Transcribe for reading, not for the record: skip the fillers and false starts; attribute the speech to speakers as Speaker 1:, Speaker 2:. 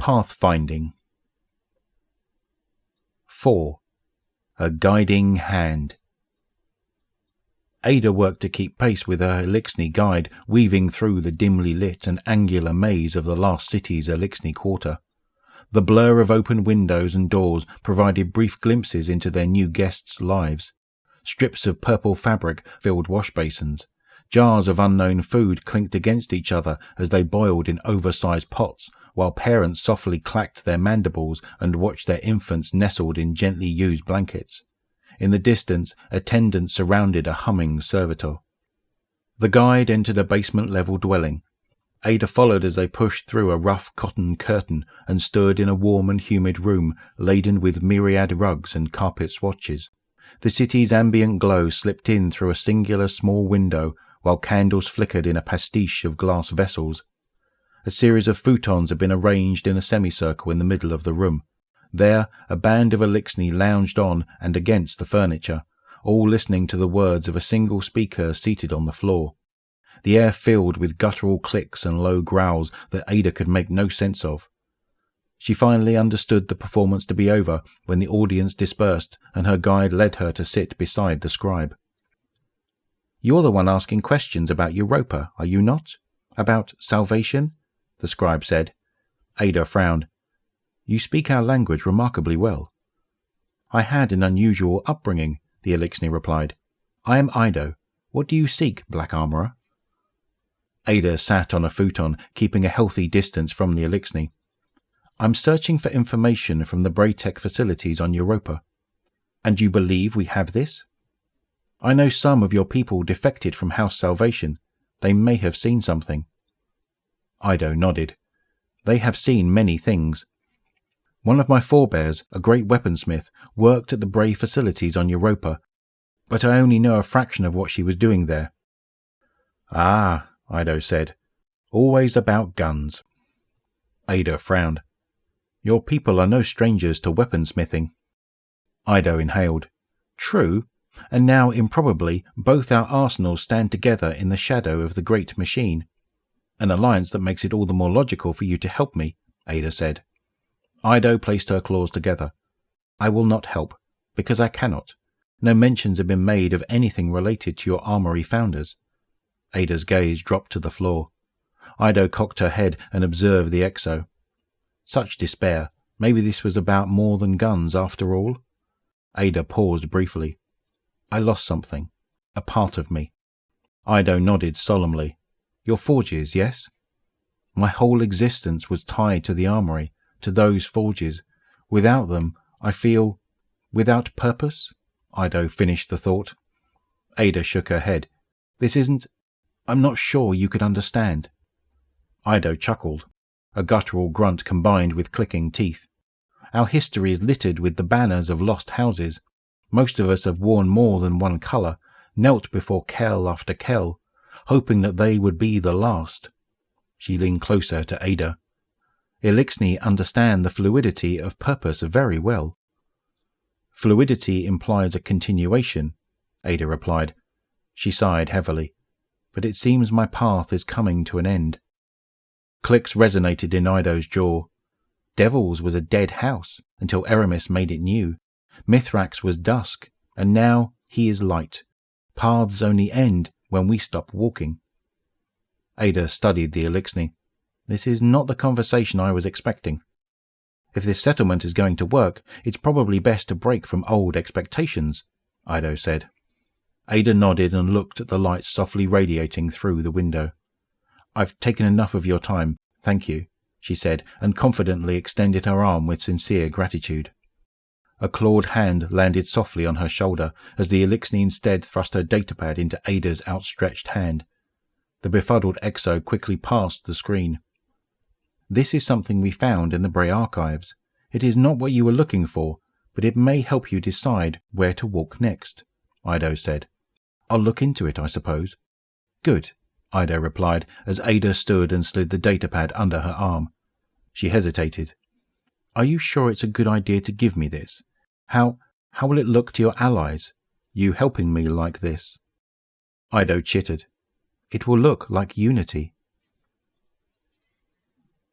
Speaker 1: Pathfinding. 4. A guiding hand. Ada worked to keep pace with her Elixni guide, weaving through the dimly lit and angular maze of the last city's Elixni quarter. The blur of open windows and doors provided brief glimpses into their new guests' lives. Strips of purple fabric filled wash basins. Jars of unknown food clinked against each other as they boiled in oversized pots, while parents softly clacked their mandibles and watched their infants nestled in gently used blankets. In the distance, attendants surrounded a humming servitor. The guide entered a basement-level dwelling. Ada followed as they pushed through a rough cotton curtain and stood in a warm and humid room laden with myriad rugs and carpet swatches. The city's ambient glow slipped in through a singular small window, while candles flickered in a pastiche of glass vessels. A series of futons had been arranged in a semicircle in the middle of the room. There, a band of Elixni lounged on and against the furniture, all listening to the words of a single speaker seated on the floor. The air filled with guttural clicks and low growls that Ada could make no sense of. She finally understood the performance to be over when the audience dispersed and her guide led her to sit beside the scribe. "You're the one asking questions about Europa, are you not? About salvation?" the scribe said. Ada frowned. "You speak our language remarkably well." "I had an unusual upbringing," the Elixni replied. "I am Ido. What do you seek, Black Armourer?" Ada sat on a futon, keeping a healthy distance from the Elixni. "I'm searching for information from the Braytech facilities on Europa." "And you believe we have this?" "I know some of your people defected from House Salvation. They may have seen something." Ido nodded. "They have seen many things. One of my forebears, a great weaponsmith, worked at the Bray facilities on Europa, but I only know a fraction of what she was doing there." "Ah," Ido said. "Always about guns." Ada frowned. "Your people are no strangers to weaponsmithing." Ido inhaled. "True, and now, improbably, both our arsenals stand together in the shadow of the great machine. An alliance that makes it all the more logical for you to help me," Ada said. Ido placed her claws together. "I will not help, because I cannot. No mentions have been made of anything related to your armory founders." Ada's gaze dropped to the floor. Ido cocked her head and observed the exo. Such despair. Maybe this was about more than guns after all? Ada paused briefly. "I lost something. A part of me." Ido nodded solemnly. "Your forges, yes?" "My whole existence was tied to the armory, to those forges. Without them, I feel without purpose." Ido finished the thought. Ada shook her head. "This isn't... I'm not sure you could understand." Ido chuckled. A guttural grunt combined with clicking teeth. "Our history is littered with the banners of lost houses. Most of us have worn more than one colour, knelt before kell after kell, hoping that they would be the last." She leaned closer to Ada. "Elixni understand the fluidity of purpose very well." "Fluidity implies a continuation," Ada replied. She sighed heavily. "But it seems my path is coming to an end." Clicks resonated in Ido's jaw. Devil's was a dead house until Eramis made it new. Mithrax was dusk, and now he is light. Paths only end when we stop walking. Ada studied the Elixni. "This is not the conversation I was expecting. If this settlement is going to work, it's probably best to break from old expectations," Ido said. Ada nodded and looked at the lights softly radiating through the window. "I've taken enough of your time, thank you," she said, and confidently extended her arm with sincere gratitude. A clawed hand landed softly on her shoulder as the Elixni instead thrust her datapad into Ada's outstretched hand. The befuddled exo quickly passed the screen. "This is something we found in the Bray archives. It is not what you were looking for, but it may help you decide where to walk next," Ido said. "I'll look into it, I suppose." "Good," Ido replied as Ada stood and slid the datapad under her arm. She hesitated. "Are you sure it's a good idea to give me this? How will it look to your allies, you helping me like this?" Ido chittered. "It will look like unity."